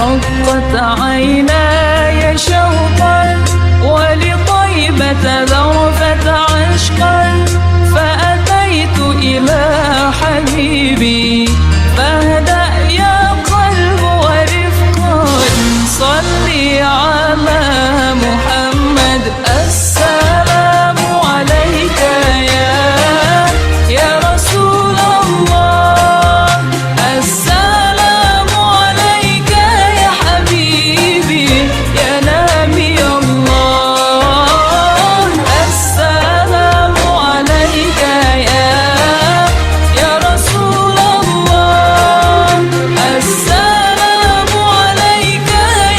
رقت عيناي شوقا ولطيبة ذرفت عشقا فأتيت إلى حبيبي فاهدأ يا قلب ورفقا صلي على محمد السلام عليك يا رسول الله السلام عليك يا حبيبي يا نبي الله السلام عليك يا رسول الله السلام عليك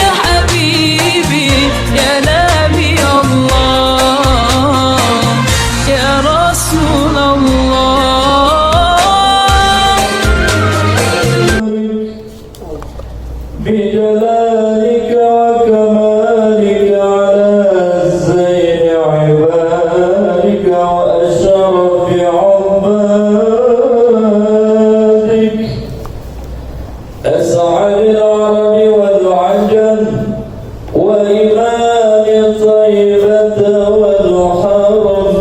يا حبيبي يا نبي الله يا رسول الله بجلالك وكمالك على زين عبادك وأشرف عبادك أسعد العرب والعجم وإمام طيبة والحرم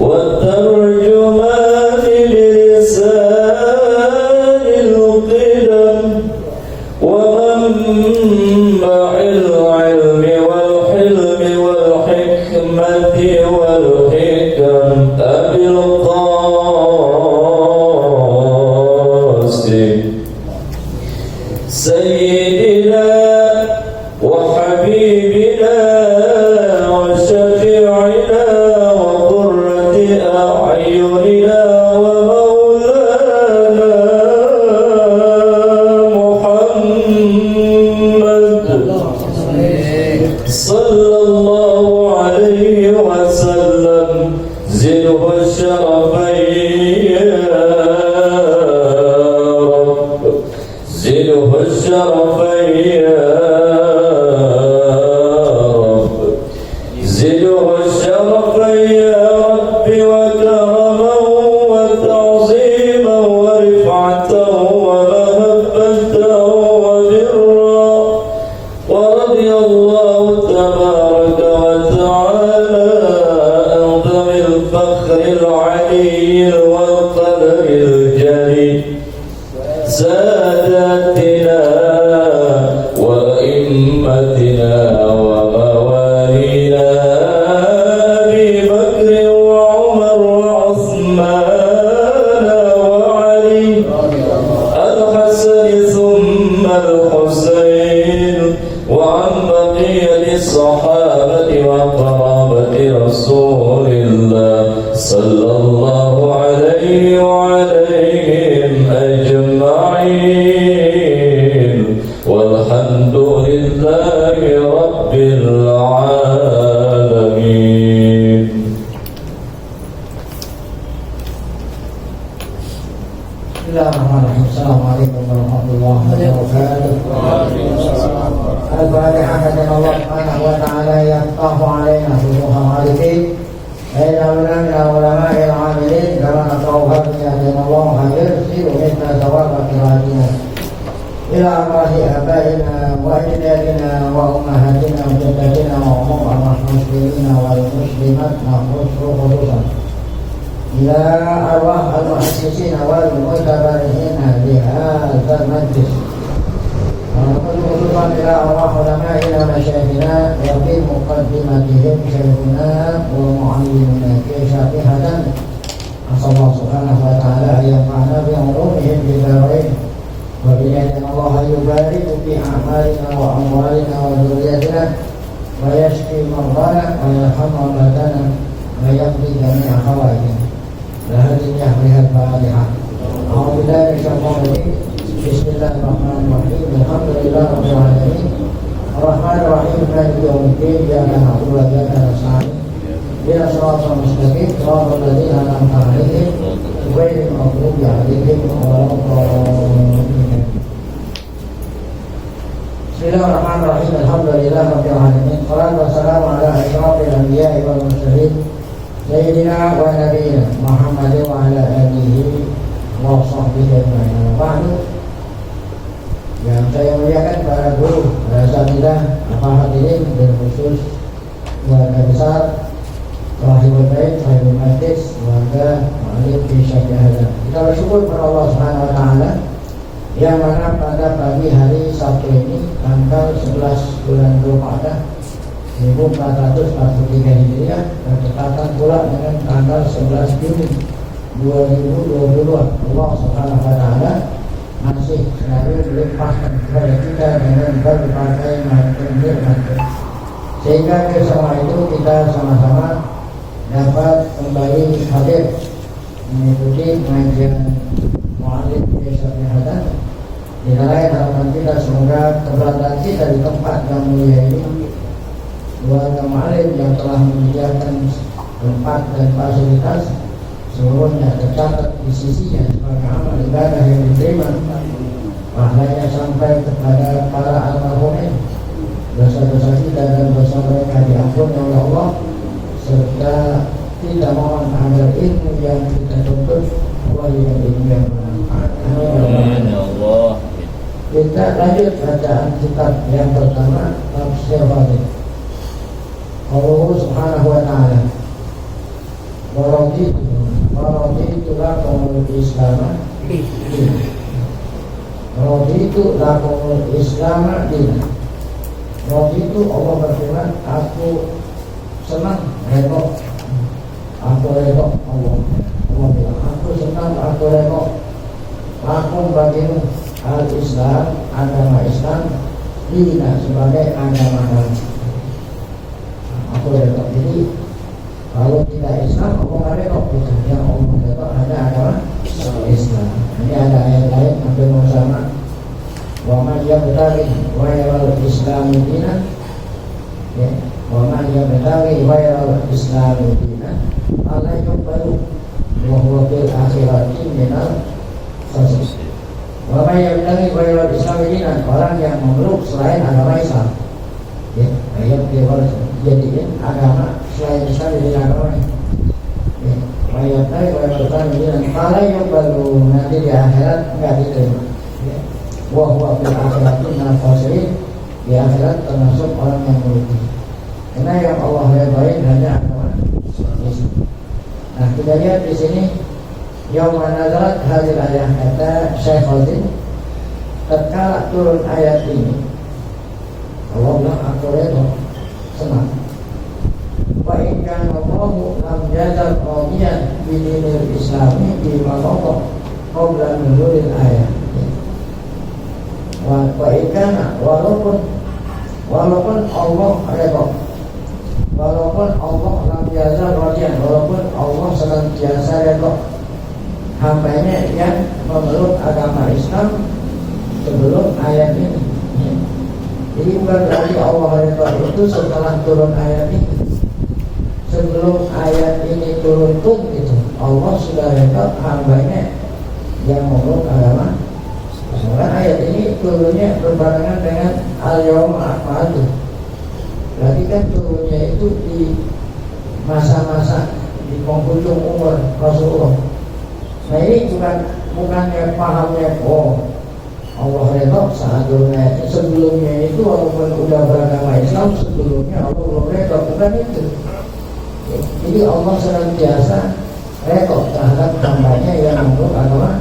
والترجمان للسان القدم ومنبع العلم والحلم والحكمة والحكم أبي القاسم سيدنا وحبيبنا وشفيعنا وقرة أعيننا ومولانا محمد صلى الله عليه وسلم زده الشرفين يا رب زده الشرفين يا رب زده الشرفين يا رب وكرما وتعظيما ورفعة ومهبة وبرا ورضي الله تبارك وتعالى عن ذوي الفخر العلي والقدر الجليل ساداتنا وأئمتنا وموالينا أبي بكر وعمر وعثمان وعلي الحسن ثم الحسين وعن بقية الصحابة وقرابة رسول الله صلى الله عليه وعليهم أجمعين والحمد لله رب العالمين. Bismillahirrahmanirrahim. Assalamualaikum warahmatullahi wabarakatuh. Al-Fatihah. Allah subhanahu wa ta'ala yaftahu alaina futuha al-arifin bainana min al-ulama al-amilin kama natawafat bi'adina Allah yursilu minna thawaba qira'atina ila arwahi abaina wa ajdadina wa ummahatina wa jaddatina wa ummahat muslimina wal muslimat khususan ila arwah al-muhassisina wal mu'tabarina bihadzal majlis khususan ila arwah ulama'ina masyayikhina wa fi muqaddimatihim syekhuna wa mu'allimuna syafihatan asallahu subhanahu wa ta'ala yanfa'ana bi ulumihim bi darain wa bi'idna Allah yubarik fi a'malina wa amwalina wa dhurriyyatina wa yashfi mardana wa yarhamu amwatana wa yaqdi jami'a hawaijina. Lahadinya melihat Fatihah. Alhamdulillah insyaallah. Bismillahirrahmanirrahim. Alhamdulillah rabbil alamin. Arrahmanir rahim. Maliki yaumiddin. Iyyaka na'budu wa iyyaka nasta'in. Ihdinas siratal mustaqim. Siratal ladzina an'amta 'alaihim ghairil maghdubi 'alaihim waladdallin. Bismillahirrahmanirrahim. Alhamdulillah rabbil alamin. Wassalatu wassalamu ala asyrafil anbiya'i wal mursalin Sayyidina wa nabiyina Muhammad wa ala alihi wa sahbihi ajma'in. Ba'du. Yang saya muliakan para guru, para asatidzah, hadirin dan khusus keluarga besar Rahimul Bait, Rahimul Majlis, keluarga Ma'alif di Syafi'adah. Kita bersyukur kepada Allah Subhanahu Wa Taala yang mana pada pagi hari Sabtu ini tanggal 11 bulan Dzulqa'dah 1443 Hijriah bertepatan pula dengan tanggal 11 Juni 2022. Allah Subhanahu Wa Taala masih selalu melimpahkan kepada kita dengan berbagai macam nikmat, sehingga bersama itu kita sama-sama dapat kembali hadir mengikuti pengajian Mu'alif Syafi'adah. Tidak lain harapan kita semoga keberadaan kita di tempat yang mulia ini, keluarga Mu'alif yang telah menyediakan tempat dan fasilitas seluruhnya tercatat di sisinya sebagai amal ibadah yang diterima, pahalanya sampai kepada para almarhumin, dosa-dosa kita dan dosa mereka diampuni oleh Allah, serta kita mohon agar ilmu yang kita tuntut wajib ilmu yang bermanfaat. Amin ya Allah. Kita lanjut bacaan kitab yang pertama, Tafsir Fadil. Allah Subhanahu Wa Taala, Waraditu lakumul Islam dinan. Waraditu lakumul Islam dinan. Raditu, Allah berfirman, aku senang, redha. Aku redha Allah. Allah bilang, aku senang, aku redha. Lakum bagimu al-Islam, agama Islam, dinan sebagai agama kami. Aku redha. Jadi kalau tidak Islam, Allah nggak redha. Itu yang Allah redha hanya agama Islam. Ini ada ayat lain hampir sama. Wa man yabtaghi ghairal islami dinan, ya, wa man yabtaghi ghairal islami dinan la yuqbalu wa huwa fil akhirati minal khasirin. Wa man yabtaghi ghairal islami dinan, orang yang memeluk selain agama Islam, ya, ayat dia jadikan agama selain Islam jadi agama ini, ya, wa yabtaghi ghairal islami dinan la yuqbalu, nanti di akhirat enggak diterima, ya. Wahwa fil akhirati minal khasirin, di akhirat termasuk orang yang merugi. Karena yang Allah redai hanya agama Islam. Nah, kita lihat di sini yauma nazalat hadil ayat, kata Syekh Fadil, tatkala turun ayat ini Allah bilang aku redha, senang. Wa in kana Allahu lam yazal qadiyan bi dinil islami bi maqam qabla nuzulil ayat. Wa ikana, walaupun Allah redha, walaupun Allah lam yazal radiyan, walaupun Allah senantiasa redha hambanya yang memeluk agama Islam sebelum ayat ini. Jadi bukan berarti Allah redha itu setelah turun ayat ini. Sebelum ayat ini turun pun itu Allah sudah redha hambanya yang memeluk agama. Karena ayat ini turunnya berbarengan dengan al-yawma akmaltu. Berarti kan turunnya itu di masa-masa di penghujung umur Rasulullah. Nah ini bukannya pahamnya Allah redha saat turunnya. Sebelumnya itu walaupun udah beragama Islam, sebelumnya Allah belum redha, bukan itu. Jadi Allah senantiasa redha terhadap hambanya yang memeluk agama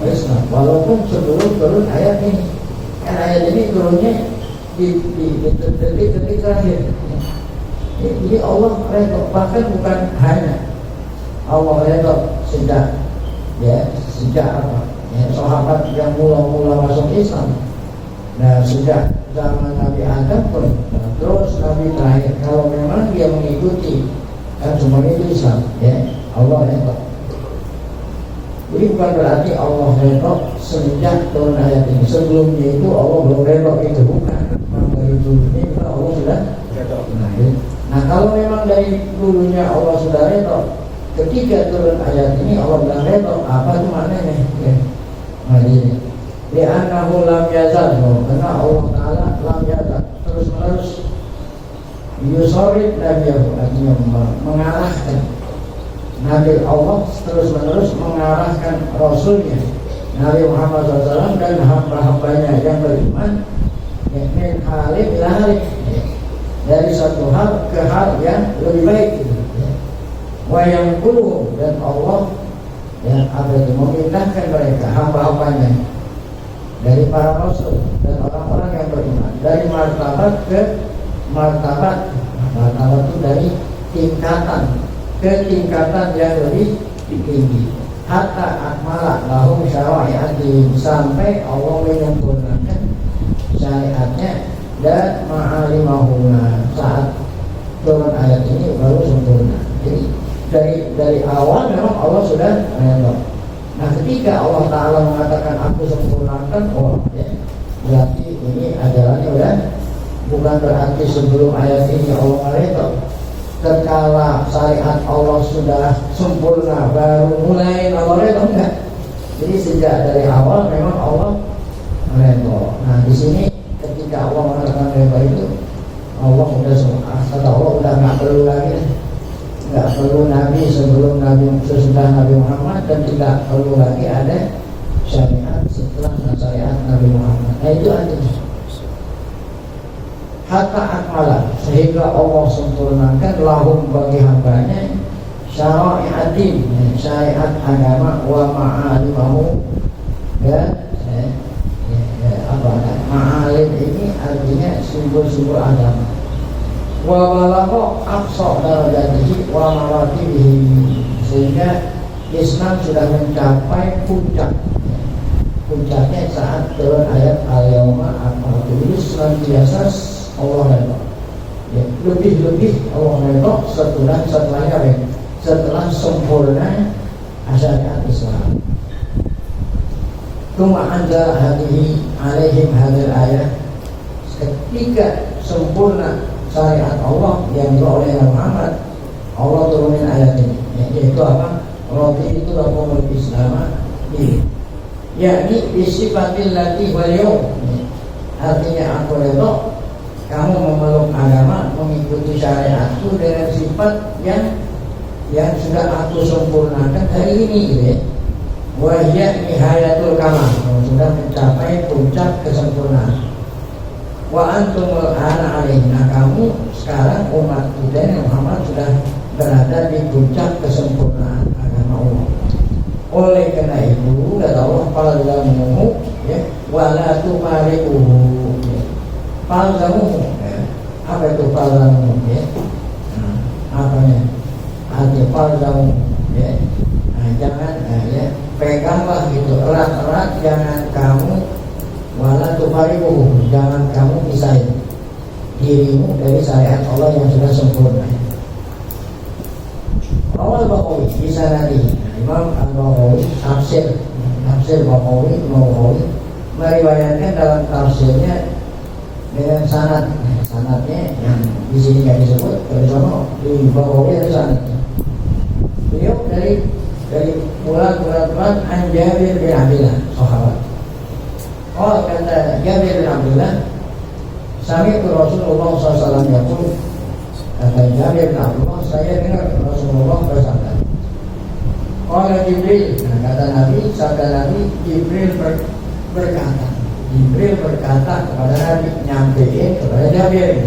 Islam, walaupun sebelum turun ayat ini. Kan ayat ini turunnya di detik-detik terakhir. Jadi Allah redha, bahkan bukan hanya Allah redha sejak apa? Ya, sahabat yang mula-mula masuk Islam. Nah, sejak zaman Nabi Adam pun, terus Nabi terakhir, kalau memang dia mengikuti kan semuanya itu Islam, ya, Allah redha. Jadi bukan berarti Allah redha semenjak turun ayat ini. Sebelumnya itu Allah belum redha, itu bukan. Memang dari dulunya itu Allah sudah redha. Nah, kalau memang dari dulunya Allah sudah redha, ketika turun ayat ini Allah bilang redha, apa itu maknanya? Ya. Nah ini li'annahu lam yazal, karena Allah Ta'ala lam yazal terus menerus yusorib nabiyahu, artinya mengarahkan Nabi Allah terus menerus mengarahkan Rasulnya Nabi Muhammad SAW dan hamba-hambanya yang beriman min halin ila halin, dari satu hal ke hal yang lebih baik. Wa yang dan Allah yang memindahkan mereka hamba-hambanya dari para rasul dan orang-orang yang beriman dari martabat ke martabat. Martabat itu dari tingkatan ke tingkatan yang lebih tinggi. Hatta akmala lahum syara'i'atihim, sampai Allah menyempurnakan syariatnya dan ma'alimahuna. Saat turun ayat ini baru sempurna. Jadi dari awal memang Allah sudah redha. Nah, ketika Allah Ta'ala mengatakan aku sempurnakan, berarti ini ajarannya udah, bukan berarti sebelum ayat ini Allah redha. Tatkala syariat Allah sudah sempurna baru mulai Allah redha, enggak. Jadi sejak dari awal memang Allah redha. Nah, di sini ketika Allah mengatakan redha itu, Allah sudah kata Allah udah nggak perlu lagi, nggak perlu Nabi sebelum Nabi sesudah Nabi Muhammad, dan tidak perlu lagi ada syariat setelah syariat Nabi Muhammad. Nah, itu artinya hatta akmala, sehingga Allah sempurnakan lahum bagi hambanya syara'i'atin, syariat agama, wa ma'alimahu, dan ma'alim ini artinya simbol-simbol agama. Wa balagha aqsa darajatihi wa maratibihi, sehingga Islam sudah mencapai puncaknya saat turun ayat al-yawma akmaltu. Ini senantiasa Allah redha, lebih Allah redha setelah sempurna syariat Islam. Tuma anzal hadihi alaihim hadil ayat, ketika sempurna syariat Allah yang dibawa oleh Muhammad, Allah turunin ayat ini, yaitu apa? Roti itu lakumul Islam ini, yakni bisifatil lati wal yawm, artinya aku redha kamu memeluk agama, mengikuti syariatku dengan sifat yang sudah aku sempurnakan hari ini, gitu ya. Wahya nihayatul kamal, sudah mencapai puncak kesempurnaan. Wa antumul ana alaihna, kamu sekarang umat kita Muhammad sudah berada di puncak kesempurnaan agama Allah. Oleh karena itu kata Allah, falzamuhu ya wala tumariquhu. Falzamuhu, apa itu falzamuhu ya? Apanya? Arti falzamuhu ya. Jangan ya, peganglah gitu erat-erat, jangan kamu wala tufariquhu, jangan kamu pisahin dirimu dari syariat Allah yang sudah sempurna. Awal Baqawi bisa nanti Imam Al-Baqawi tafsir Baqawi meriwayatkan dalam tafsirnya dengan sanadnya yang di sini nggak disebut, dari sana di Baqawi ada sanadnya. Beliau dari mulat an Jabir bin Abdullah, sahabat. Oh, kata Jabir bin Abdullah, sami'tu Rasulullah SAW yaqul, kata Jabir bin Abdullah, saya dengar Rasulullah bersabda. Qala Jibril, kata Nabi, sabda Nabi, Jibril berkata kepada Nabi, nyampein kepada Jabir.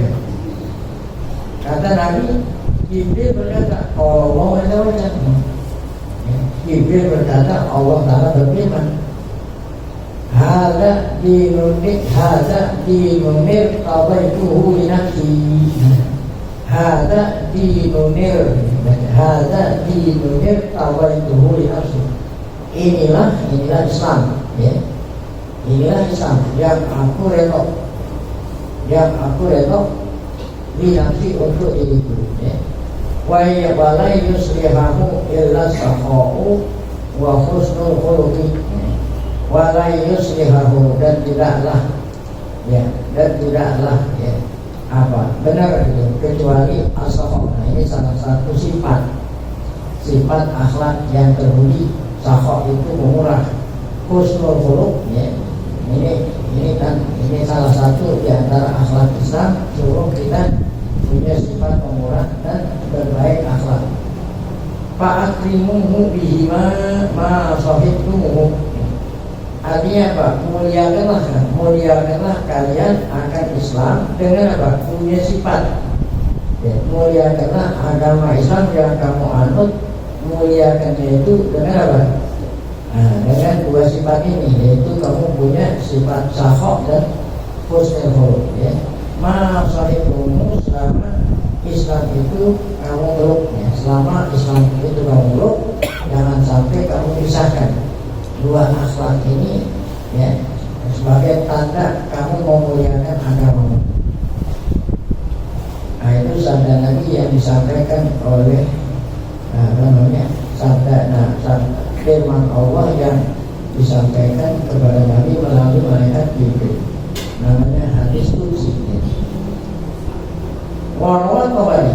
Kata Nabi, Jibril berkata, Allah Jibril berkata, Allah Ta'ala berfirman, Hada dinunir tabaituhu li nafsi. Hada dinunir tabaituhu li nafsi. Inilah Islam ya. Inilah Islam yang aku redha li nafsi untuk diriku ya. Wa la yuslihahu illa sakha'u wa husnul khuluqi. Wa la yuslihahu, dan tidaklah apa benar itu kecuali as-sakha'. Nah, ini salah satu sifat akhlak yang terpuji. Sakha' itu murah, husnul khuluq ya. Ini salah satu di antara akhlak Islam, suruh kita punya sifat pemurah dan berbaik akhlak. Fa'akrimuhu bihima ma sahibtumuhu, Artinya apa? Muliakanlah kalian akan Islam dengan apa? Punya sifat. Ya, muliakanlah agama Islam yang kamu anut, muliakannya itu dengan apa? Nah, dengan dua sifat ini, yaitu kamu punya sifat sahok dan husnul khuluq. Ya. Ma sahibumu selama Islam itu kamu meluk, ya. Selama Islam itu kamu meluk, jangan sampai kamu pisahkan dua akhlak ini, ya, sebagai tanda kamu memuliakan agamamu. Nah, itu sabda Nabi yang disampaikan oleh firman Allah yang disampaikan kepada Nabi melalui malaikat Jibril, namanya hadis qudsi. Warawat Tabari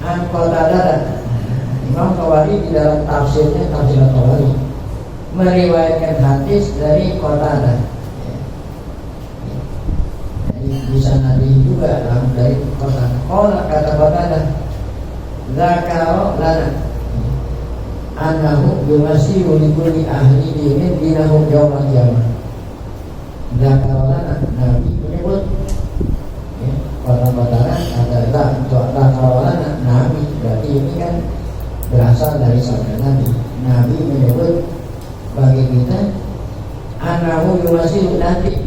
an Qatadah. Imam Tabari di dalam tafsirnya, tafsir Tabari, meriwayatkan hadis dari Qatadah. Jadi bisa nanti juga dari Qatadah. Kata Qatadah, zakaro lana annahu yumasiru li kulli ahli dinin dinahum yawmal qiyamah. Zakaro lana, Nabi menyebut, ya, Qatadah adalah zakaro lana, Nabi. Berarti ini kan berasal dari sabda Nabi. Nabi menyebut bagi kita, annahu yumasiru, nanti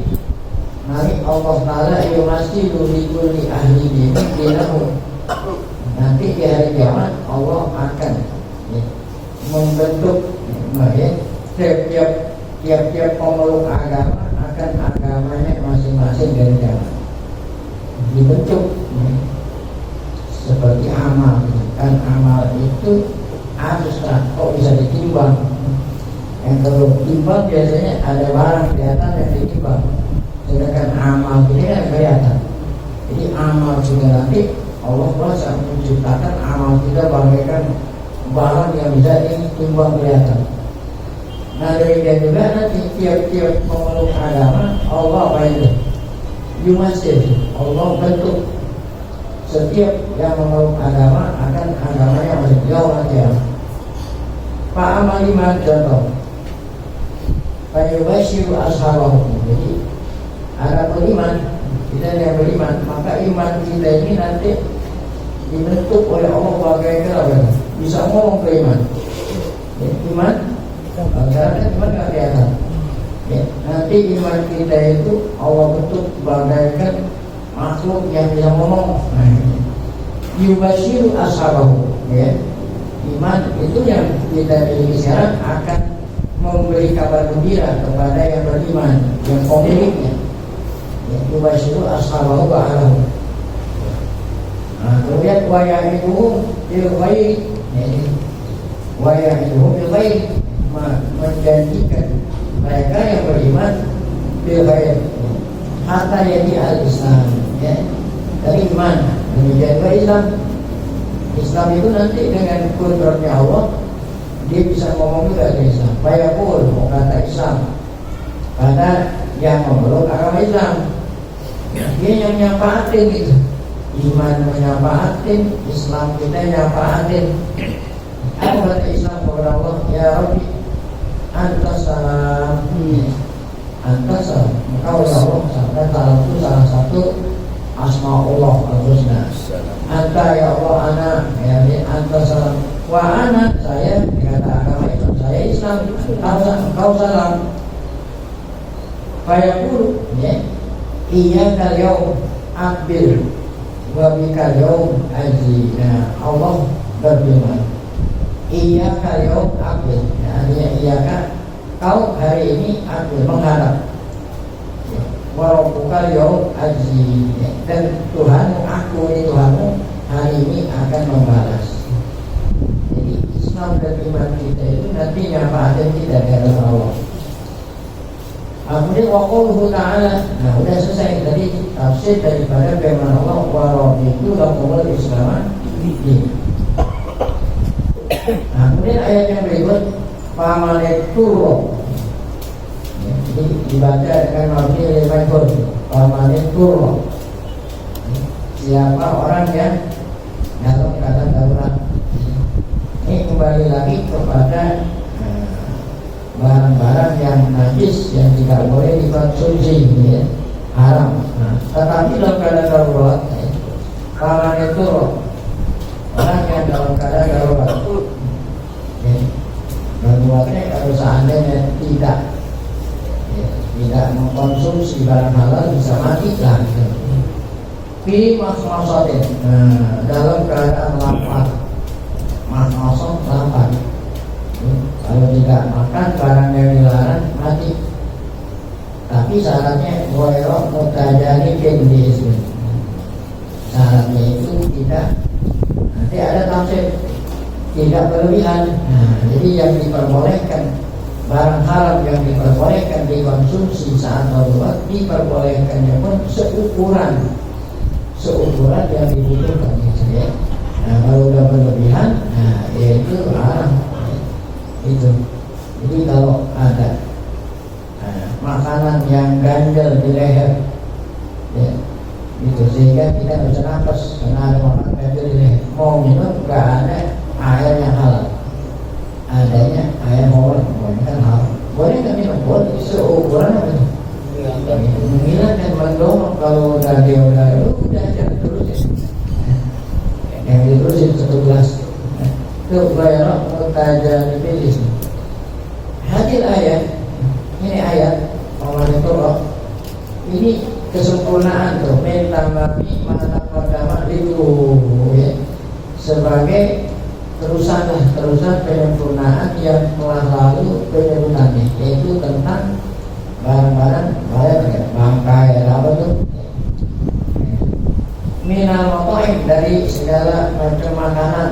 Allah Ta'ala yumasiru li kulli ahli dinin dinahum. Nanti di hari kiamat Allah akan, ya, membentuk, ya, tiap-tiap pemeluk agama akan agamanya masing-masing dari kiamat dibentuk, ya, seperti amal. Kan amal itu abstrak, kok bisa ditimbang? Yang kalau timbang biasanya ada barang kelihatan yang ditimbang, sedangkan amal ini kan kelihatan. Jadi amal juga nanti Allah bisa menciptakan amal kita bagaikan barang yang bisa ditimbang kelihatan. Nah, demikian juga nanti tiap-tiap pemeluk agama Allah apa itu? Yumasir, Allah bentuk. Setiap yang memeluk agama akan agamanya masih jauh aja. Pak Amaliman contoh, Pak Yubashiru ashabahu. Jadi ada beriman, kita yang beriman, maka iman kita ini nanti dibentuk oleh Allah bagaikan apa? Bisa ngomong ke iman, ya, iman, karena iman nggak kelihatan. Ya, nanti iman kita itu Allah bentuk bagaikan makhluk yang bisa ngomong. Yubashiru ashabahu, ya. Iman itu yang kita miliki sekarang akan memberi kabar gembira kepada yang beriman, yang pemiliknya. Ya, yubashiru ashabahu ba'alahu. Nah, kemudian waya'iduhum bil khair, waya'iduhum bil khair, menjanjikan mereka yang beriman bil khair, hatta yadi al-Islam, ya, dari iman. Demikian juga Islam itu nanti dengan kudratnya Allah dia bisa ngomong juga ke Islam. Bayakul, mau kata Islam, kata yang memeluk agama Islam, dia yang nyapaatin gitu. Iman menyapaatin, Islam kita nyapaatin. Apa kata Islam kepada Allah? Ya Rabbi, Antas salam, Antas salam. Engkau ya Allah, sampai salam itu salah satu Asma'ullah al-Husna. Anta ya Allah ana, ya Antas salam. Wa ana, saya, kata agama Islam, saya Islam. Engkau salam. Fayaqulu, ya, iyyaka al-yawm aqbil wa bika al-yawm ajzi. Nah, Allah berfirman, iyyaka al-yawm aqbil. Artinya iyyaka, kau hari ini aqbil, mengharap. Warabbuka al-yawm ajzi. Dan Tuhanmu, aku ini Tuhanmu, hari ini akan membalas. Jadi Islam dan iman kita itu nanti nyapaatin kita dari Allah. Kemudian waquluhu ta'ala. Nah, udah selesai tadi tafsir daripada firman Allah, wa raditu lakumul islaman din. Nah, kemudian ayat yang berikut, famaneturo. Ya, jadi dibaca dengan mabni lil majhul, famaneturo. Siapa orang yang dalam keadaan darurat. Ini kembali lagi kepada barang-barang yang najis nggak boleh dikonsumsi, ya, haram. Nah, tetapi dalam keadaan darurat, ya, karena itu orang yang dalam keadaan darurat, ya, daruratnya kalau seandainya tidak, ya, tidak mengkonsumsi barang halal bisa mati lah. Gitu. Pilih mas-masotin, nah, dalam keadaan lapar, mas-masot lapar. Kalau tidak makan barang yang dilarang mati. Tapi syaratnya wairok mutajani kendis. Syaratnya itu tidak, nanti ada tafsir, tidak berlebihan. Nah, jadi yang diperbolehkan, barang haram yang diperbolehkan dikonsumsi saat darurat, diperbolehkannya pun seukuran yang dibutuhkan, gitu ya. Nah, kalau udah berlebihan, nah yaitu haram. Itu. Jadi kalau ada makanan yang ganjel di leher, ya, itu sehingga kita bisa nafas karena ada makanan ganjel di leher. Mau minum nggak ada air yang halal, adanya air mawar, kan halal. Boleh nggak minum? Boleh. Seukuran apa itu? Menghilangkan mendorong. Kalau udah jangan terusin. Yang diterusin 1 gelas. Itu bayar mutajani kendis. Hadil ayat, ini ayat Allah itu, ini kesempurnaan tuh mentamami mana pertama itu, ya, sebagai terusan penyempurnaan yang telah lalu penyebutnya, yaitu tentang barang-barang bangkai apa tuh, minal mato'im, dari segala macam makanan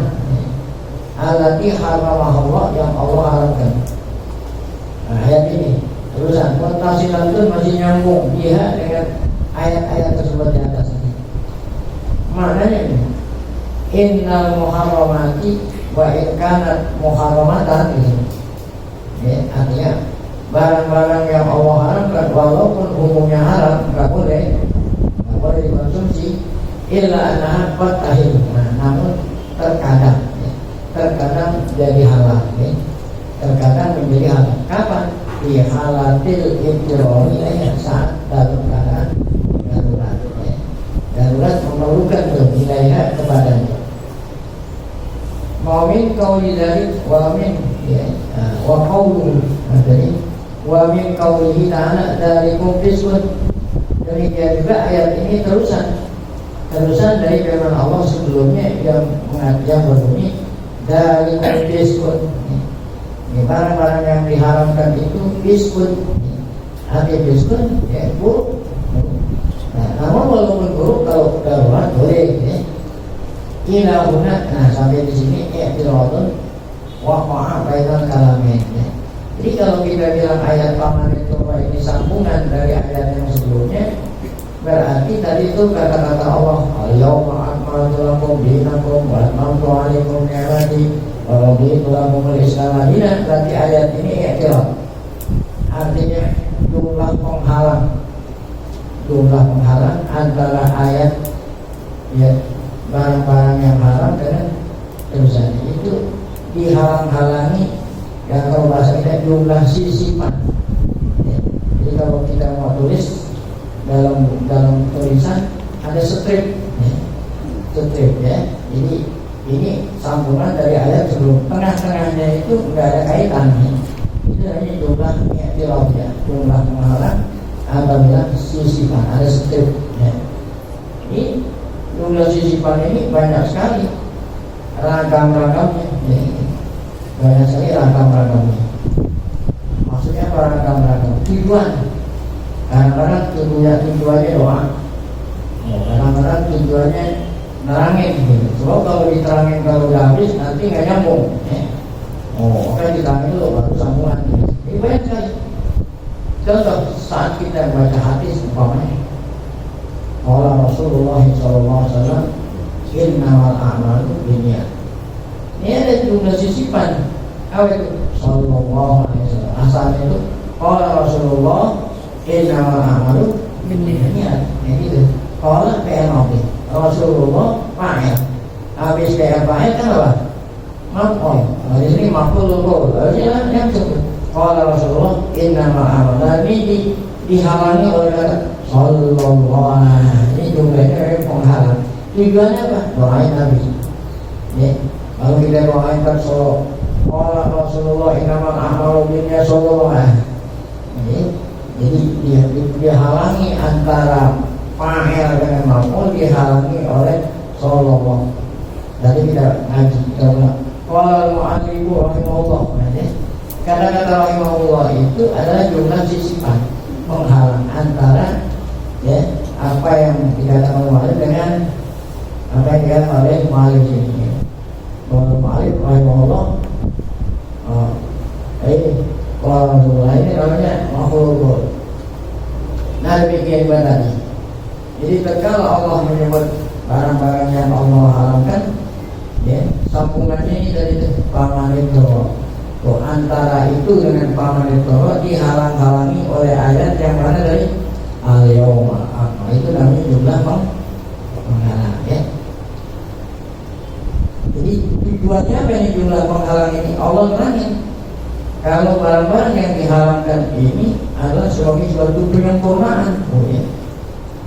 alati haramah Allah yang Allah haramkan. Nah, ayat ini terusan tafsiran itu masih nyambung dia dengan ayat-ayat tersebut di atas ini. Maknanya ini, innal muharramati wa in kanat muharramatan, gitu. Ya, artinya barang-barang yang Allah haramkan walaupun umumnya haram nggak boleh dikonsumsi, illa annaha qad tahil. Nah, namun terkadang jadi halal, ya. Terkadang menjadi halal. Kapan? Di halatil ibtironi, ya, saat dalam keadaan darurat, ya. Darurat memerlukan nilainya kepadanya. Wamin qauli dzalik wa min, ya, wa qaulu, jadi wa min qaulihi ta'ala dzalikum fisun. Demikian juga ayat ini terusan dari firman Allah sebelumnya yang berbunyi dzalikum fisun. Ini barang-barang yang diharamkan itu fiskun. Arti fiskun, ya, buruk. Nah, namun walaupun buruk, kalau darurat boleh, ya. Ilahuna, nah sampai di sini ya tirawatun wa ma'abaitan kalamin, ya. Jadi kalau kita bilang ayat paman itu ini sambungan dari ayat yang sebelumnya, berarti tadi itu kata-kata Allah, al-yawma akmaltu lakum dinakum wa atmamtu alaikum ni'mati wa raditu lakum al-Islam dinan. Berarti ayat ini i'tiraf. Artinya jumlah penghalang antara ayat, ya, barang-barang yang haram dengan terusan itu dihalang-halangi, ya, kalau bahasa kita jumlah sisipan, ya. Jadi kalau kita mau tulis dalam tulisan ada strip, ya. Jadi ini sambungan dari ayat sebelum, tengah-tengahnya itu nggak ada kaitannya. Itu hanya jumlah i'tiraf, ya, jumlah penghalang apabila sisipan ada strip, ya. Ini jumlah sisipan ini banyak sekali ragam-ragamnya, ya. Banyak sekali ragam-ragamnya. Maksudnya apa ragam-ragam? Tujuan. Kadang-kadang tujuannya doa, kadang-kadang tujuannya nerangin, gitu. Sebab kalau diterangin kalau udah habis nanti nggak nyambung, ya. Oke, diterangin dulu baru sambungan, gitu. Ini banyak sekali. Contoh saat kita baca hadis umpamanya, qala Rasulullah SAW, innamal a'malu binniyat. Ini ada jumlah sisipan. Apa itu? Sallallahu alaihi wasallam. Asalnya itu qala Rasulullah, innamal a'malu binniyat. Ini itu. Qala fi'il madhi. Rasulullah fa'il. Habis fi'il fa'il kan apa? Maf'ul. Di sini maf'ul qaul. Yang sebut qala Rasulullah innamal a'malu. Ini dihalangi oleh kata sallallahu. Ini jumlahnya penghalang. Tujuannya apa? Doain Nabi. Ya, kalau kita doain kan Allah Rasulullah inamal a'malu binniyat sallallahu. Jadi dia halangi antara fa'il dengan maf'ul, dihalangi oleh sallallahu. Jadi kita ngaji karena qala al-mu'allifu rahimahullah. Kata-kata rahimahullah itu adalah jumlah sifat menghalang antara ya apa yang dikatakan mu'allif dengan apa yang dikatakan oleh mu'allif ini. Mu'allif rahimahullah kalau ini namanya makhluk. Nah demikian tadi. Jadi kalau Allah menyebut barang-barang yang Allah haramkan, ya sambungannya ini dari paman itu. Tuh, antara itu dengan paman itu dihalang-halangi oleh ayat yang mana dari al-yawma. Itu namanya jumlah penghalang. Ya. Jadi tujuannya apa ini jumlah penghalang ini? Allah nerangin. Kalau barang-barang yang diharamkan ini adalah sebagai suatu penyempurnaan.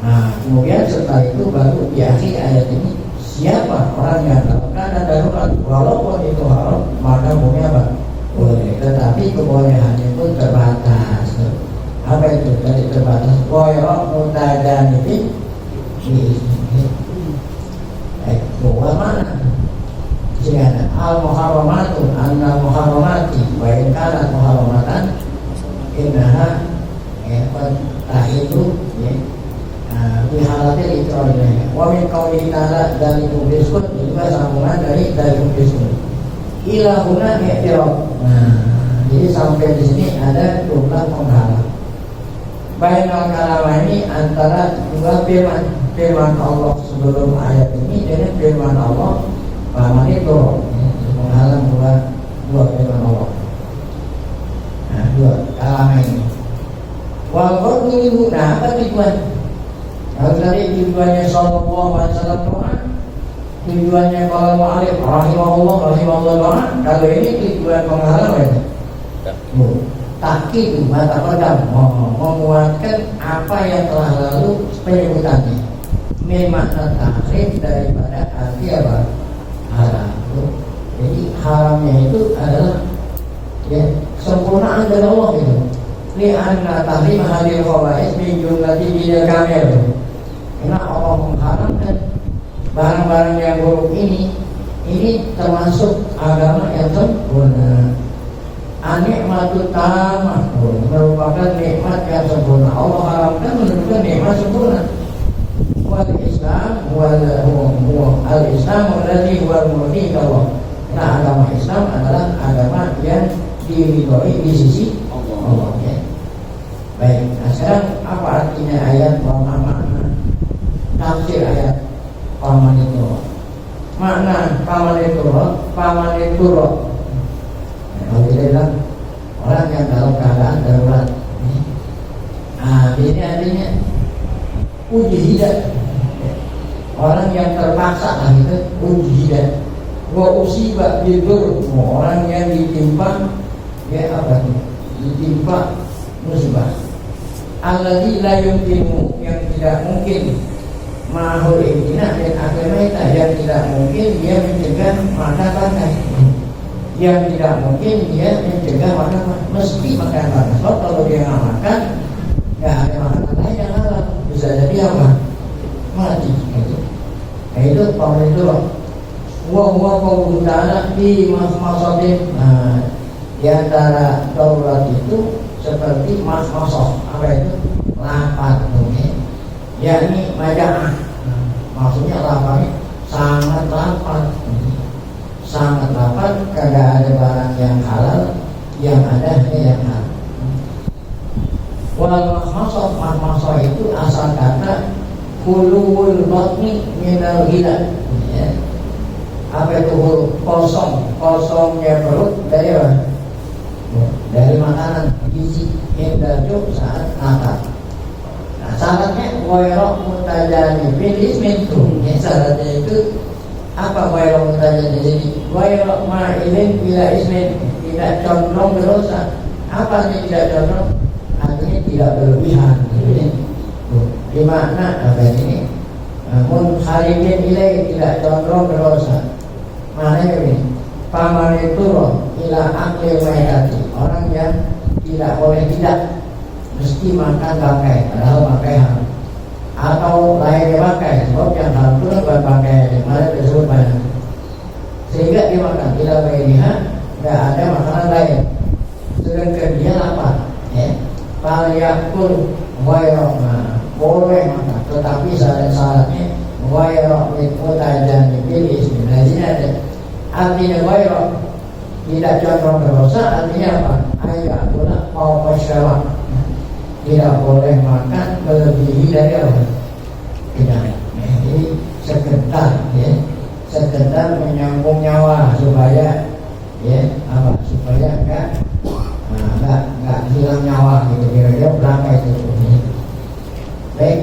Nah, kemudian setelah itu baru di akhir ayat ini siapa orang yang dalam keadaan darurat walaupun itu haram maka punya apa? Boleh. Tetapi kebolehannya itu terbatas. Apa itu? Tadi terbatas. Wairah mutajanibin. Bukan mana? Sehingga al-muharramatun an-muharramati wa in kanat muharramatan innaha tahidu bihalatil ikrarnya wa min qawlihi ta'ala dalikum biskut juga sambungan dari dalikum biskut ilahuna i'tiraf. Jadi sampai di sini ada jumlah penghalang bainal kalama ini antara dua firman Allah sebelum ayat ini dengan firman Allah paman itu menghalang dua firman Allah. Nah, dua kalama ini. Walaupun dulu, nah apa tujuan? Kalau tadi tujuannya sallallahu alaihi wasallam doa, tujuannya kalau mu'alif rahimahullah doa. Kalau ini tujuan penghalang ya. Takkid mata pedang menguatkan apa yang telah lalu penyebutannya. Memang tahrim daripada arti apa? Haram. Jadi haramnya itu adalah ya sempurnaan dari Allah itu. Li'anna tahrim hadil khawais min jumlati bidil kamil. Karena Allah mengharamkan barang-barang yang buruk ini termasuk agama yang sempurna. Anikmatut tamah merupakan nikmat yang sempurna. Allah haramkan menunjukkan nikmat sempurna. Wal Islam al-Islam alladhi huwa al-murdi Allah. Nah, agama Islam adalah agama yang diridhoi di sisi Allah. Ya. Baik, nah sekarang apa artinya ayat makna tafsir ayat paman itu? Makna paman itu kalau kita bilang orang yang dalam keadaan darurat. Ini artinya uji hidat. Orang yang terpaksa gitu, uji hidat. Wa usiba bidur, orang yang ditimpa ya apa itu? Ditimpa musibah. Alladzi la yumkinu, yang tidak mungkin mahul ibtina dan agamaita, yang tidak mungkin dia mencegah mata pakai, yang tidak mungkin dia mencegah makan meski makan panas. Kalau dia nggak makan, nggak ada makanan lain yang halal, bisa jadi apa? Mati. Gitu. Nah itu paman itu loh. Wa qawlu ta'ala di masadim. Nah, di antara darurat itu seperti masah. Apa itu? Lapar. Yakni maja'ah. Maksudnya laparnya sangat lapar. Sangat lapar, kagak ada barang yang halal, yang ada yang haram. Wal mahmasah itu asal kata khuluwul batni minal ghila. Ya. Apa itu kosongnya perut dari apa? Dari makanan gizi indaju saat lapar. Nah, syaratnya wairah mutajanibin ismin itu. Syaratnya itu apa wairah mutajanibin? Jadi wairah ma'ilin bila ismin, tidak condong berdosa. Apa artinya tidak condong? Artinya tidak berlebihan. Di mana apa ini? Munharifin ilaih, tidak condong berdosa. Mana ini? Paman itu ila akli maitati, orang yang tidak boleh tidak mesti makan bangkai, padahal bangkai haram. Atau lainnya bangkai, sebab yang haram itu bukan bangkai yang mana disebut banyak. Sehingga dia makan, tidak baiknya tidak ada makanan lain. Sedangkan dia lapar, Faliyakul wairok, boleh makan, tetapi syarat-syaratnya wairok mutajan dipilih. Sebenarnya ada artinya wairok tidak condong berdosa, artinya apa? Ayat pula mau masyarakat tidak boleh makan melebihi dari apa? Tidak. Jadi sekedar menyambung nyawa supaya supaya enggak hilang nyawa gitu, kira-kira berapa itu. Baik.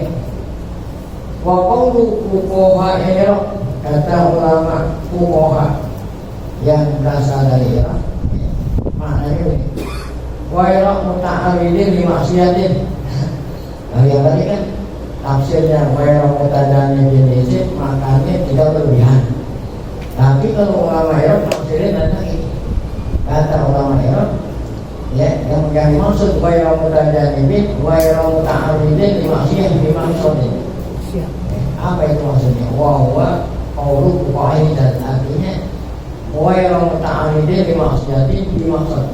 Wa qawlu fuqaha Irak, kata ulama fuqaha yang berasal dari Irak, maknanya ini wa Irak muta'awidin li maksiatin. Nah yang tadi kan tafsirnya wa Irak muta'awidin li makanya tidak berlebihan. Tapi kalau ulama Irak tafsirnya tentang ini, kata ulama Irak yang dimaksud wa Irak muta'awidin li maksiatin. Apa itu maksudnya? Wa qawlu fuqaha, dan artinya wa Irak muta'awidin li maksiatin dimaksud.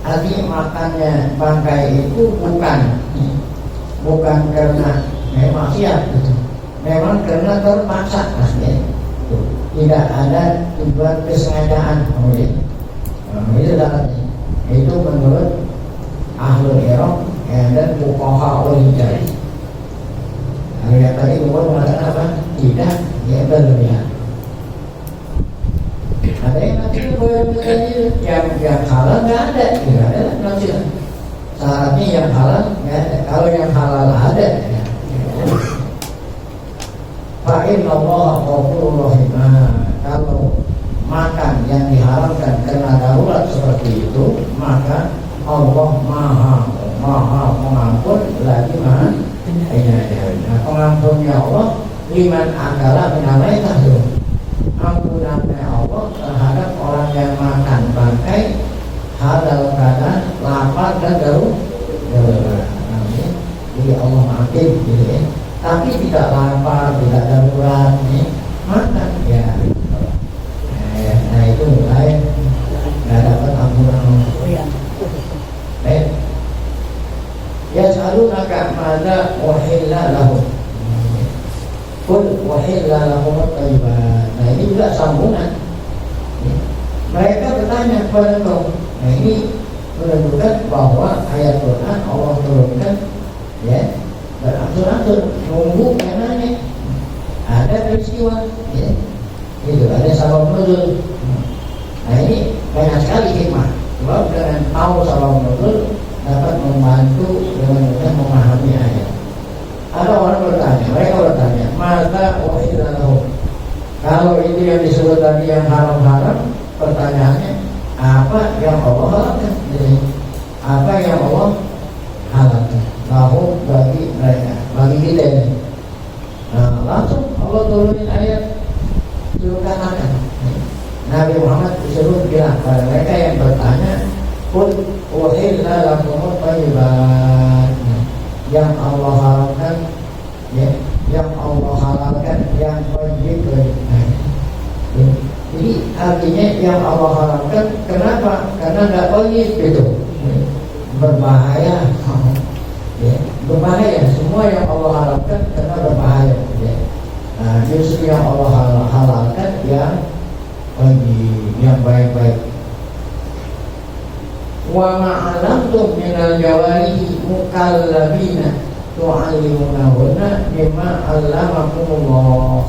Artinya makannya bangkai itu bukan karena maksiat, memang karena terpaksa, tidak ada tujuan kesengajaan. Itu dalamnya. Itu menurut ahlul Irak dan fuqaha al-hijaz. Kalau yang tadi umur mengatakan apa? Tidak, ya berlebihan. Ada yang nanti yang halal nggak ada, nanti syaratnya yang halal nggak ada. Kalau yang halal ada, fa'in Allah ghafurur rahim. Kalau makan yang diharamkan karena darurat seperti itu, maka Allah maha pengampun, lagi maha penyayang. Pengampunnya Allah liman akala minalai tahdu, ampunannya Allah terhadap orang yang makan bangkai hal dalam keadaan lapar dan darurat. Jadi Allah maafin, tapi tidak lapar, tidak darurat, makan ya. Nah itu lain, nggak dapat ampunan Allah. Ya selalu nakak mana wahilla lahum, pun wahilla lahum at-thayyibat. Nah ini juga sambungan. Mereka bertanya kepada kau. Nah ini menunjukkan bahwa ayat Quran Allah turunkan berangsur-angsur, nunggu yang nanya. Ada peristiwa, itu ada sabab nuzul. Nah ini banyak sekali hikmah. Sebab dengan tahu sabab nuzul dapat membantu dengan mudah memahami ayat. Ada orang bertanya, mereka bertanya, maka wahidlah lahum. Kalau itu yang disebut tadi yang haram-haram, pertanyaannya apa yang Allah halalkan? Jadi, apa yang Allah halalkan? Lahum bagi mereka, bagi kita ini. Nah, langsung Allah turunin ayat, suruh katakan. Nabi Muhammad disuruh bilang pada mereka yang bertanya, qul uhilla lakum at-thayyibat, yang Allah halalkan, yang Allah halalkan, yang wajib. Jadi artinya yang Allah halalkan, kenapa? Karena nggak wajib gitu, berbahaya. Berbahaya, semua yang Allah halalkan karena berbahaya. Nah, justru yang Allah halalkan yang wajib, yang baik-baik. Wa ma'alamtum minal jawarihi mukallabina tu'allimunahunna mimma 'allamakumullah.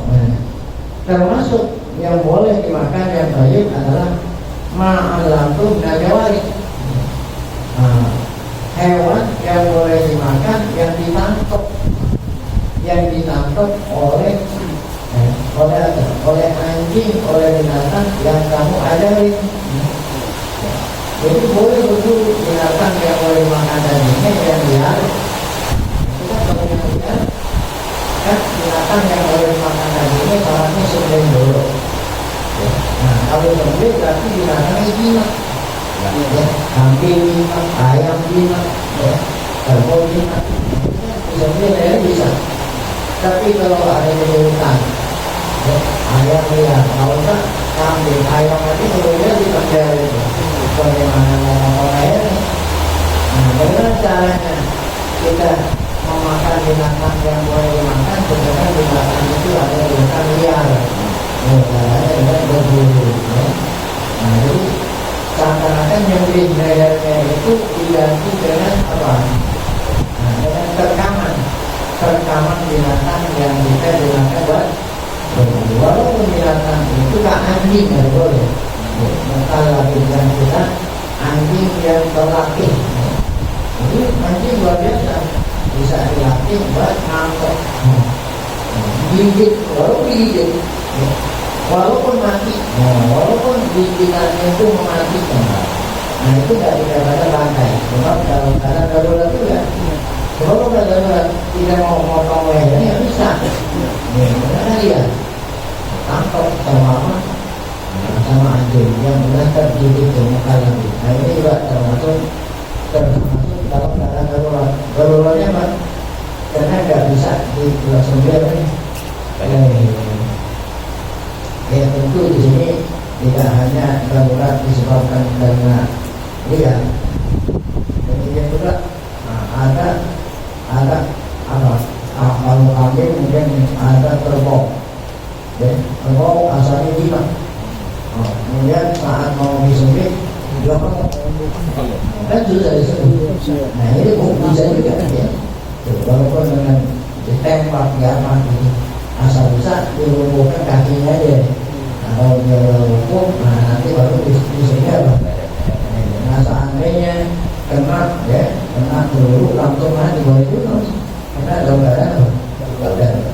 Termasuk yang boleh dimakan yang baik adalah ma'alamtum minal jawarih. Hewan yang boleh dimakan yang ditangkap oleh anjing, oleh binatang yang kamu ajari. Jadi boleh berburu binatang binatang yang boleh makan dagingnya yang liar. Itu kan kalau yang liar kan binatang yang boleh makan dagingnya syaratnya sembelih dulu. Ya. Nah kalau sembelih berarti binatangnya jinak. Ya, kambing jinak, ayam jinak, ya, kerbau jinak. Disembelih ya bisa. Tapi kalau ada di hutan, ya, ayam liar, kalau enggak kambing, ayam nanti seluruhnya dipakai itu. Bagaimana orang ini? Nah, bagaimana caranya kita memakan binatang yang boleh dimakan? Sedangkan binatang itu ada binatang liar, ada yang berburu. Ya. Nah, jadi seakan-akan nyembelih lehernya itu diganti dengan apa? Nah, dengan terkaman binatang yang kita gunakan buat berburu. Walaupun binatang itu tak anjing nggak boleh. Kalau yang kita anjing yang terlatih, jadi anjing luar biasa bisa dilatih buat nangkep, gigit, walaupun digigit, walaupun mati, walaupun gigitannya itu mematikan. Nah itu tidak dikatakan lantai. Sebab dalam keadaan darurat itu ya, kalau darurat tidak mau motong lehernya bisa, karena dia tangkap sama anjing yang sudah terdidik ke muka lagi. Nah ini juga termasuk dalam keadaan darurat. Daruratnya apa? Karena nggak bisa disembelih. Ya tentu di sini tidak hanya darurat disebabkan karena liar. Kemudian juga ada apa? Kalau kambing mungkin ada kerbau. Kerbau asalnya jinak. Kemudian saat mau disembelih dia kan sudah disembelih. Nah ini bisa juga ya. Walaupun dengan ditembak ya mati, asal bisa dilumpuhkan kakinya aja. Nah, kalau dia lumpuh, nah nanti baru disembelih apa? Nah seandainya kena peluru langsung mati boleh juga. Karena dalam keadaan apa?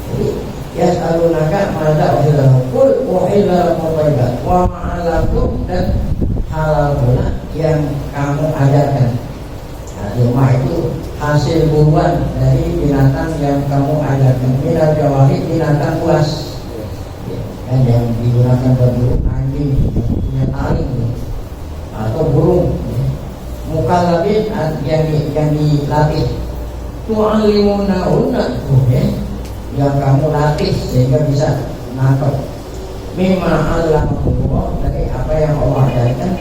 Jadi yas'alunaka madza uhilla qul uhilla lakum thayyibat wa ma'alakum, dan halal pula yang kamu ajarkan. Nah, cuma itu hasil buruan dari binatang yang kamu ajarkan. Minal jawari, binatang buas, kan yang digunakan berburu, anjing punya taring atau burung. Mukallabin yang dilatih, tu'allimunahunna, yang kamu latih sehingga bisa nangkep. Mimma allamakumullah, dari apa yang Allah ajarkan.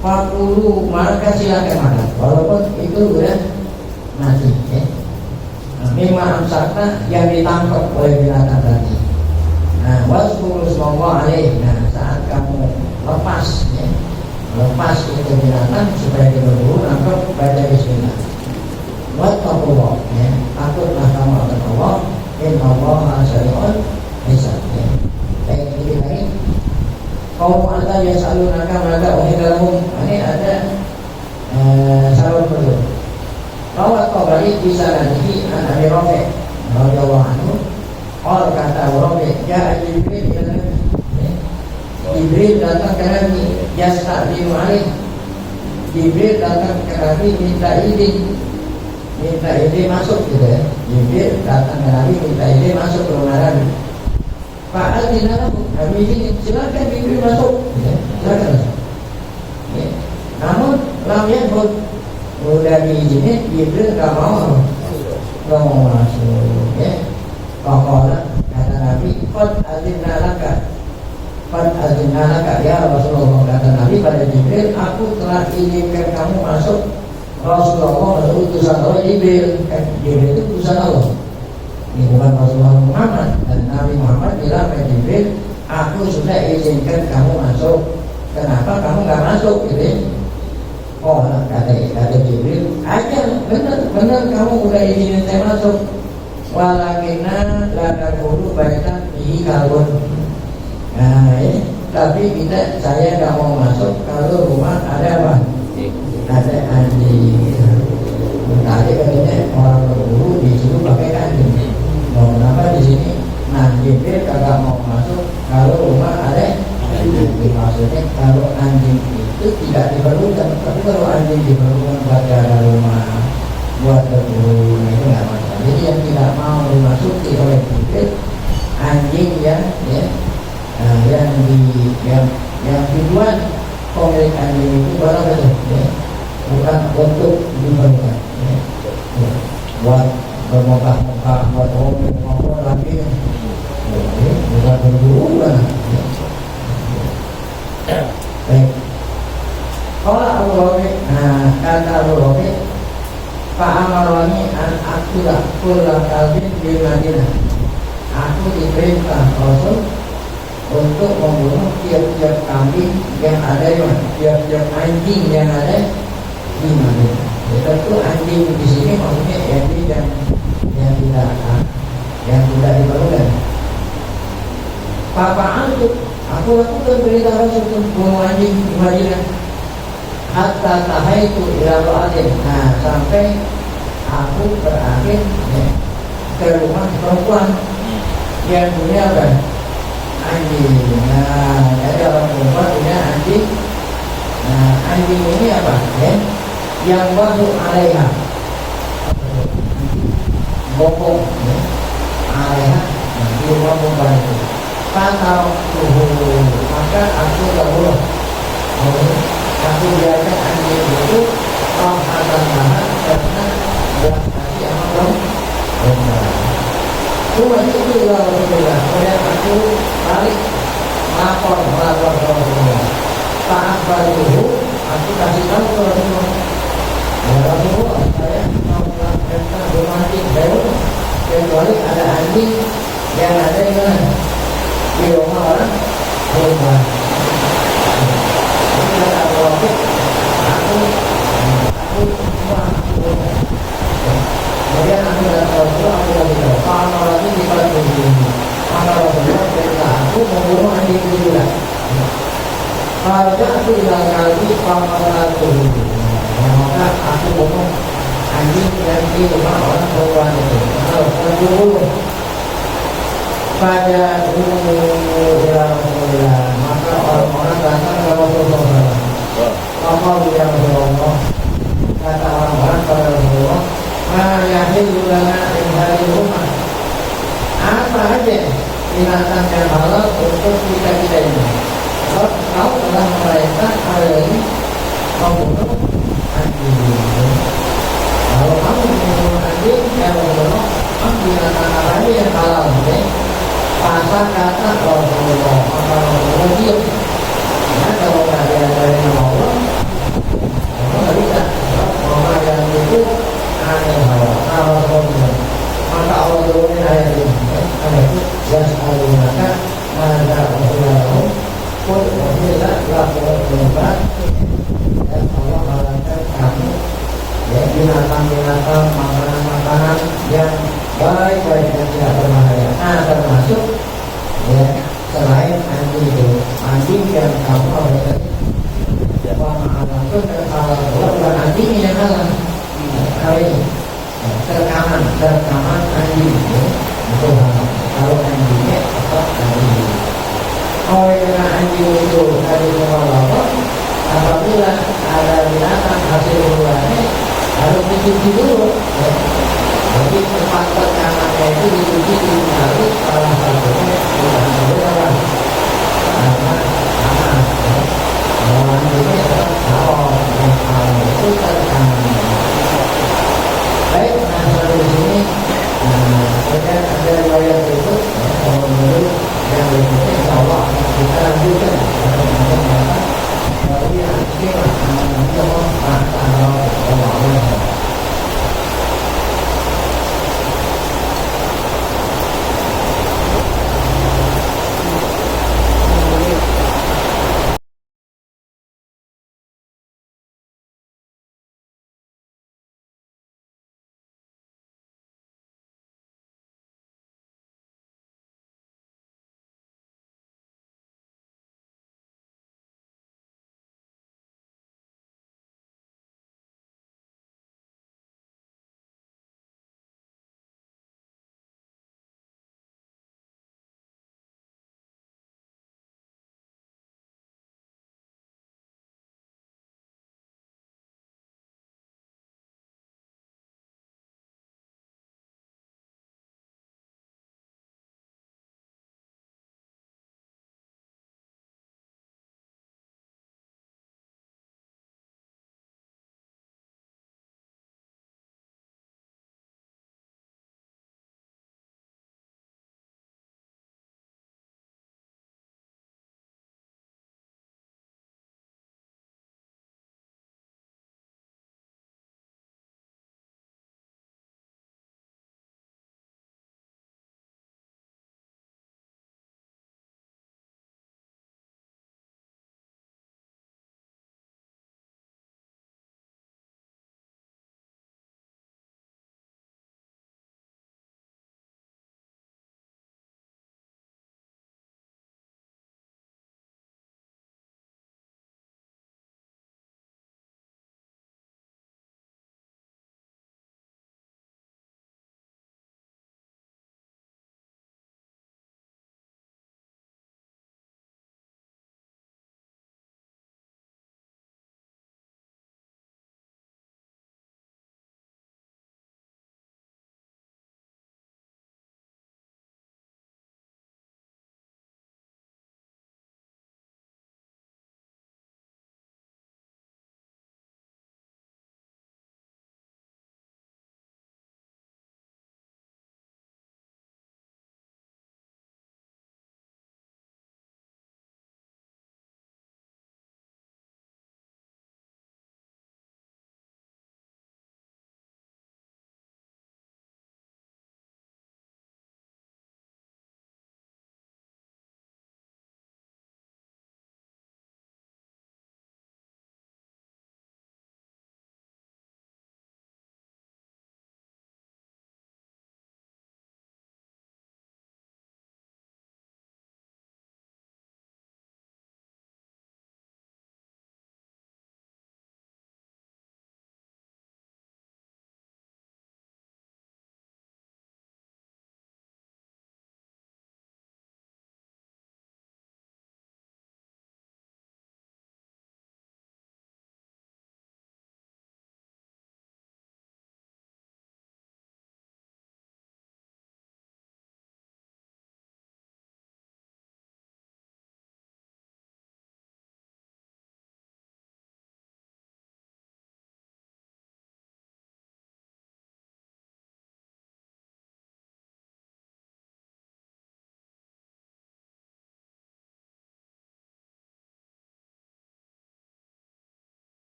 Fakulu, maka silakan makan walaupun itu sudah mati ya. Mimma amsakna, yang ditangkap oleh binatang tadi. Nah waskuru smallah alaih, nah saat kamu lepas ya, lepas itu binatang supaya kita berburu, nangkep, baca bismillah. Wattaqullah ya, takutlah kamu akan Allah. Innallaha sari'ul hisab. Baik, ini lagi. Kaum Allah yas'alunaka madza uhilla lahum. Ini ada salam dulu. Rawat Tabari bisa nanti Abi Rafi' radhiyallahu anhu. Qala kata Rafi', ya Jibril ila Nabi. Jibril datang ke Nabi, yasta'dinu alaih. Jibril datang ke Nabi minta izin masuk gitu ya. Jibril datang ke Nabi minta izin masuk ke rumah Nabi. Pak Adinah, Nabi izin, silakan Jibril masuk ya, silakan. Ya. Namun lamanya pun udah diizinin, Jibril nggak mau masuk ya. Pokoknya kata Nabi, Qad adzinna laka ya Rasulullah, kata Nabi pada Jibril, aku telah izinkan kamu masuk. Rasulullah utusan Allah Jibril, Jibril itu utusan Allah. Ini bukan Rasulullah Muhammad. Dan Nabi Muhammad bilang ke Jibril, aku sudah izinkan kamu masuk. Kenapa kamu nggak masuk? Gitu. Oh, kata Jibril, aja benar kamu udah izinin saya masuk. Walakinna la dulu baitan bihi kalbun. Nah, ya, tapi saya nggak mau masuk kalau rumah ada apa? Ada anjing. Tadi katanya orang berburu disuruh pakai anjing. Mau kenapa di sini? Nah, Jibril kagak mau masuk kalau rumah ada anjing. Maksudnya kalau anjing itu tidak diperlukan, tapi kalau anjing diperlukan buat jaga rumah, buat berburu, itu nggak masalah. Jadi yang tidak mau dimasuki oleh publik anjing yang yang tujuan pemilik anjing itu barang saja, bukan untuk diperlukan, buat bermokah-mokah, buat ngomong lagi, bukan berburu kan. Baik. Kalau Abu Rafi, kata Abu Rafi, Pak Amarwani an akulah kulla kalbin di Madinah. Aku diperintah Rasul untuk membunuh tiap-tiap kambing yang ada di mana, tiap-tiap anjing yang ada di Madinah. Tentu anjing di sini maksudnya anjing yang tidak diperlukan. Papa aku lakukan perintah Rasul untuk bunuh anjing di Madinah. Hatta tahaitu ila ra'atin. Sampai aku berakhir ke rumah perempuan yang punya apa? Anjing. Jadi orang perempuan punya anjing. Anjing ini apa? Yang baru alaiha, bokong alaiha di rumah perempuan itu. Kata maka aku dahulu aku biarkan anjing itu akan tahan karena belas hati sama perempuan. Cuma itu juga Rasulullah. Kemudian aku balik lapor ke Rasulullah. Pak Baruhu, aku kasih tahu ke Rasulullah. Ya Rasulullah, saya mau melakukan bermancing baru kecuali ada anjing yang ada di mana? Di rumah orang perempuan. Kemudian aku datang aku lagi kalau lagi di balik ini, kalau Rasulullah perintah aku membunuh anjing itu juga. Kalau aku bilang kali pamalaku, maka aku bunuh anjing yang di rumah orang perempuan itu. Kalau aku pada Rasulullah, maka orang-orang datang ke Rasulullah. Apa dia Rasulullah? Kata orang-orang kepada Rasulullah, "Ma'yahi lana dari rumah." Apa aja binatang yang halal untuk kita ini? Kau telah memerintah hal ini membunuh anjing. Kalau kamu membunuh anjing, ya Rasulullah, binatang apa aja yang halal? Pasal kata Rasulullah, maka Rasulullah diam. Kalau nggak ada dari nama Allah, nggak bisa. Kalau yang itu ada Allah Rasulullah. Maka Allah turunkan ayat ini. Ayat itu jelas maka ada Rasulullah pun Rasulullah lakukan penyebab dan Allah halalkan kamu binatang-binatang, makanan-makanan yang baik-baik dan tidak berbahaya. Termasuk selain anjing itu, anjing yang kamu harus pemahaman dan halal. Bukan anjing yang halal. Kali terkaman anjing itu halal. Kalau anjingnya tetap anjing. Oleh karena anjing itu tadi membawa, apabila ada binatang hasil buruannya harus dicuci dulu. Jadi tempat terkamannya itu dicuci dulu salah satunya bukan berapa. Karena orang ini kalau itu terkaman. Baik, sampai di sini. Kemudian